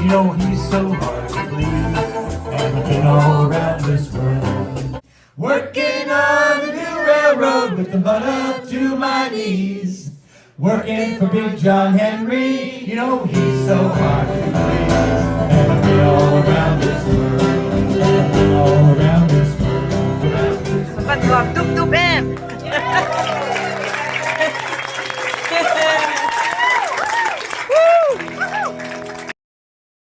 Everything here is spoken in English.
You know he's so hard to please, and looking all around this world. Working on the new railroad with the butt up to my knees. Working for Big John Henry, you know he's so hard to please.